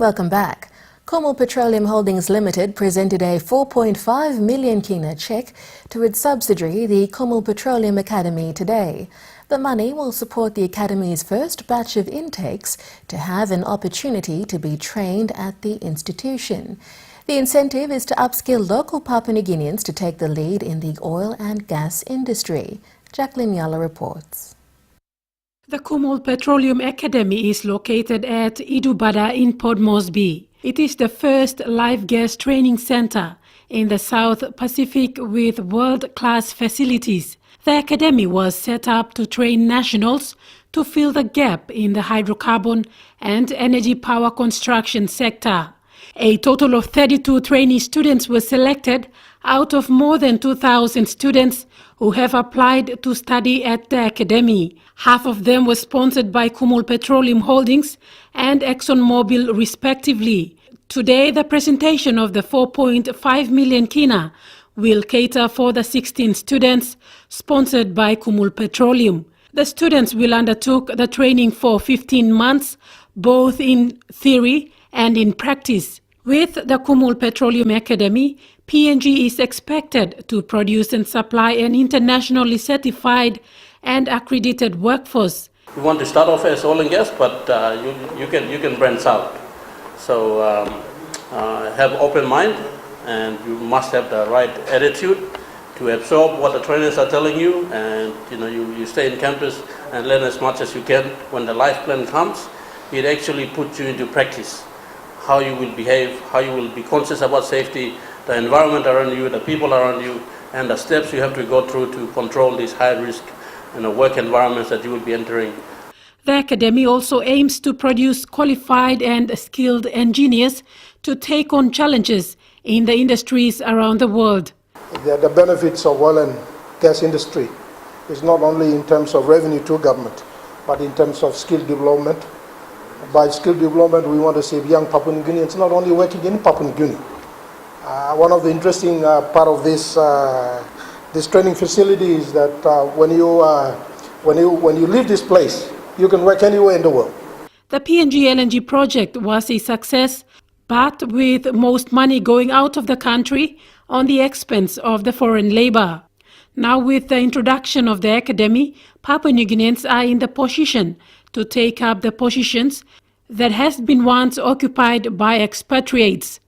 Welcome back. Kumul Petroleum Holdings Limited presented a 4.5 million kina cheque to its subsidiary, the Kumul Petroleum Academy, today. The money will support the Academy's first batch of intakes to have an opportunity to be trained at the institution. The incentive is to upskill local Papua New Guineans to take the lead in the oil and gas industry. Jacqueline Yala reports. The Kumul Petroleum Academy is located at Idubada in Port Moresby. It is the first live gas training center in the South Pacific with world-class facilities. The academy was set up to train nationals to fill the gap in the hydrocarbon and energy power construction sector. A total of 32 trainee students were selected out of more than 2,000 students who have applied to study at the academy. Half of them were sponsored by Kumul Petroleum Holdings and ExxonMobil respectively. Today, the presentation of the 4.5 million kina will cater for the 16 students sponsored by Kumul Petroleum. The students will undertake the training for 15 months, both in theory and in practice. With the Kumul Petroleum Academy, PNG is expected to produce and supply an internationally certified and accredited workforce. We want to start off as oil and gas, but you can branch out. So have open mind, and you must have the right attitude to absorb what the trainers are telling you, and you stay in campus and learn as much as you can. When the life plan comes, it actually puts you into practice. How you will behave, how you will be conscious about safety, the environment around you, the people around you, and the steps you have to go through to control these high-risk work environments that you will be entering. The academy also aims to produce qualified and skilled engineers to take on challenges in the industries around the world. The benefits of oil and gas industry is not only in terms of revenue to government, but in terms of skill development. By skill development, we want to see young Papua New Guineans not only working in Papua New Guinea. One of the interesting part of this training facility is that when you leave this place, you can work anywhere in the world. The PNG LNG project was a success, but with most money going out of the country on the expense of the foreign labor. Now, with the introduction of the academy, Papua New Guineans are in the position to take up the positions that has been once occupied by expatriates.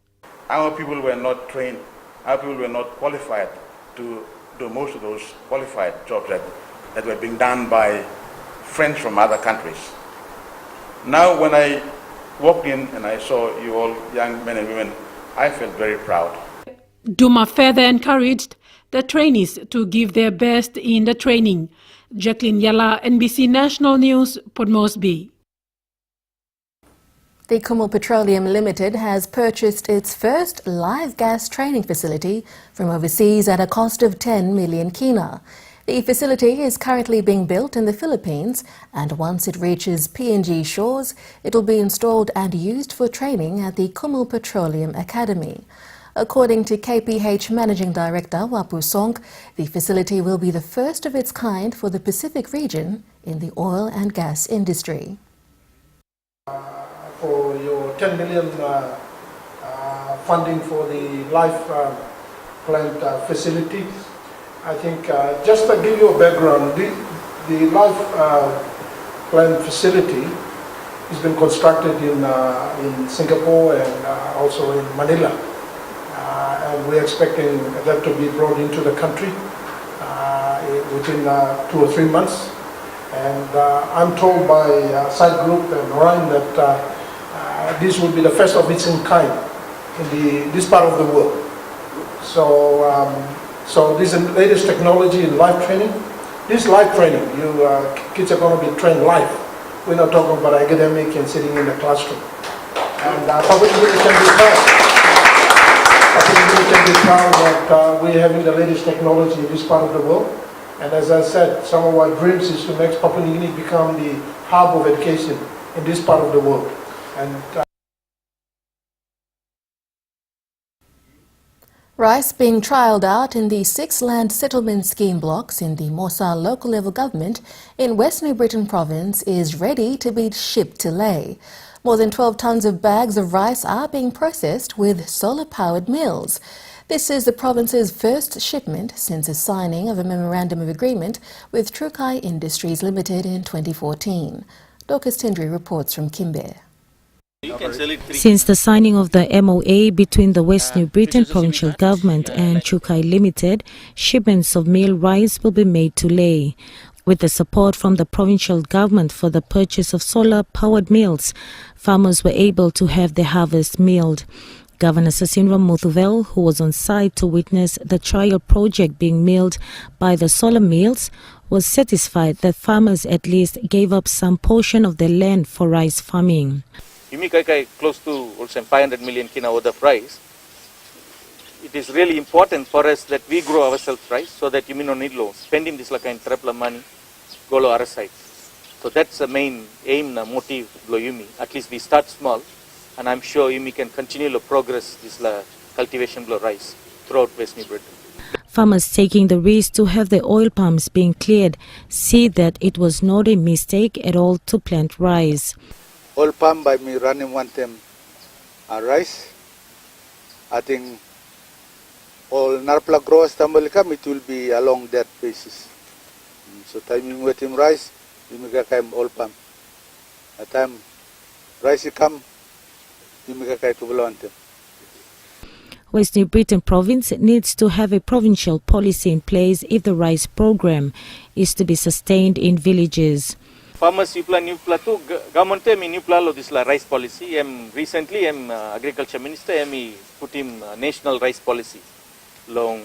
Our people were not trained, our people were not qualified to do most of those qualified jobs that were being done by friends from other countries. Now when I walked in and I saw you all young men and women, I felt very proud. Duma further encouraged the trainees to give their best in the training. Jacqueline Yala, NBC National News, Port Moresby. The Kumul Petroleum Limited has purchased its first live gas training facility from overseas at a cost of 10 million kina. The facility is currently being built in the Philippines, and once it reaches PNG shores, it will be installed and used for training at the Kumul Petroleum Academy. According to KPH Managing Director Wapu Song, the facility will be the first of its kind for the Pacific region in the oil and gas industry. For your 10 million funding for the life plant facility, I think just to give you a background, the life plant facility has been constructed in Singapore and also in Manila. And we're expecting that to be brought into the country within 2 or 3 months. And I'm told by Site Group and Orion that this will be the first of its kind in this part of the world. So this is the latest technology in live training. This live training, kids are going to be trained live. We're not talking about academic and sitting in the classroom. And Papua New Guinea can be proud. We can be proud that we're having the latest technology in this part of the world. And as I said, some of our dreams is to make Papua New Guinea become the hub of education in this part of the world. And Rice being trialled out in the 6 land settlement scheme blocks in the Mosa local level government in West New Britain province is ready to be shipped to Lae. More than 12 tonnes of bags of rice are being processed with solar-powered mills. This is the province's first shipment since the signing of a memorandum of agreement with Trukai Industries Limited in 2014. Dorcas Tindri reports from Kimbe. Since the signing of the MOA between the West New Britain Provincial Government and Trukai Limited, shipments of meal rice will be made to Lae. With the support from the provincial government for the purchase of solar-powered mills, farmers were able to have their harvest milled. Governor Sasinra Muthuvel, who was on site to witness the trial project being milled by the solar mills, was satisfied that farmers at least gave up some portion of their land for rice farming. Close to also 500 million kina worth of rice. It is really important for us that we grow ourselves rice so that you may not need loans. Spending this like in triple money, go to other side. So that's the main aim, motive, Yumi. At least we start small, and I'm sure Yumi can continue to progress this cultivation of rice throughout West New Britain. Farmers taking the risk to have the oil palms being cleared see that it was not a mistake at all to plant rice. Oil palm by me running one time rice. I think all Narpla growers come, it will be along that basis. So time with him rice, you make a oil palm. At time rice come, you make a to belong to. West New Britain Province needs to have a provincial policy in place if the rice program is to be sustained in villages. Farmers you plan new plateau government new plan this rice policy. Recently agriculture minister put him national rice policy long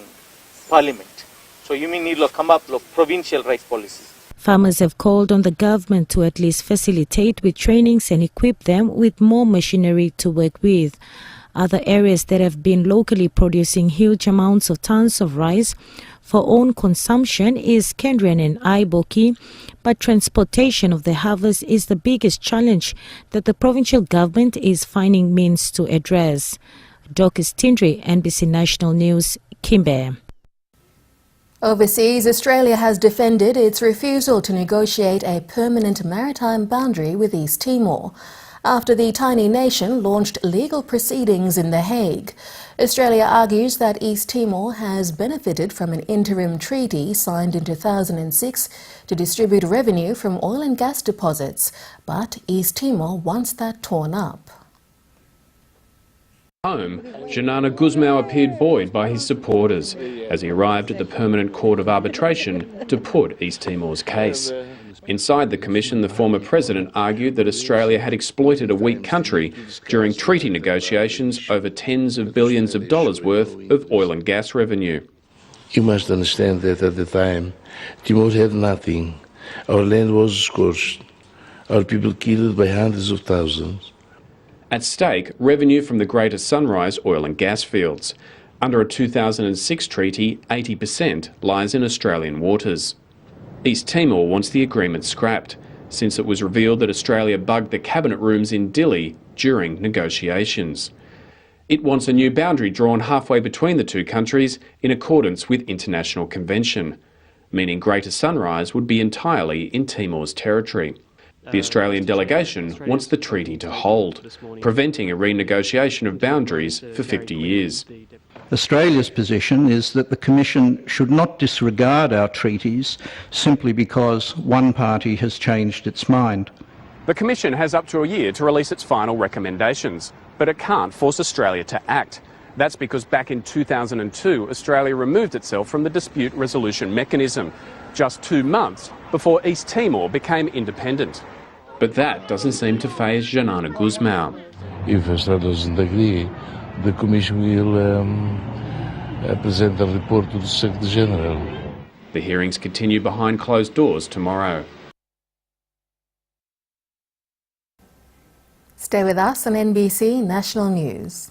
parliament. So you may need to come up with provincial rice policy. Farmers have called on the government to at least facilitate with trainings and equip them with more machinery to work with. Other areas that have been locally producing huge amounts of tons of rice for own consumption is Kendrian and Aiboki, but transportation of the harvest is the biggest challenge that the provincial government is finding means to address. Dorcas Tindri, NBC National News, Kimbe. Overseas, Australia has defended its refusal to negotiate a permanent maritime boundary with East Timor after the tiny nation launched legal proceedings in The Hague. Australia argues that East Timor has benefited from an interim treaty signed in 2006 to distribute revenue from oil and gas deposits, but East Timor wants that torn up. Home, Janana Guzmao appeared buoyed by his supporters as he arrived at the Permanent Court of Arbitration to put East Timor's case. Inside the commission, the former president argued that Australia had exploited a weak country during treaty negotiations over tens of billions of dollars worth of oil and gas revenue. You must understand that at the time, Timor had nothing. Our land was scorched, our people killed by hundreds of thousands. At stake, revenue from the Greater Sunrise oil and gas fields. Under a 2006 treaty, 80% lies in Australian waters. East Timor wants the agreement scrapped, since it was revealed that Australia bugged the cabinet rooms in Dili during negotiations. It wants a new boundary drawn halfway between the two countries in accordance with international convention, meaning Greater Sunrise would be entirely in Timor's territory. The Australian delegation wants the treaty to hold, preventing a renegotiation of boundaries for 50 years. Australia's position is that the Commission should not disregard our treaties simply because one party has changed its mind. The Commission has up to a year to release its final recommendations, but it can't force Australia to act. That's because back in 2002, Australia removed itself from the dispute resolution mechanism, just 2 months before East Timor became independent. But that doesn't seem to faze Janana Guzmao. If Australia doesn't agree, the Commission will present a report to the Secretary General. The hearings continue behind closed doors tomorrow. Stay with us on NBC National News.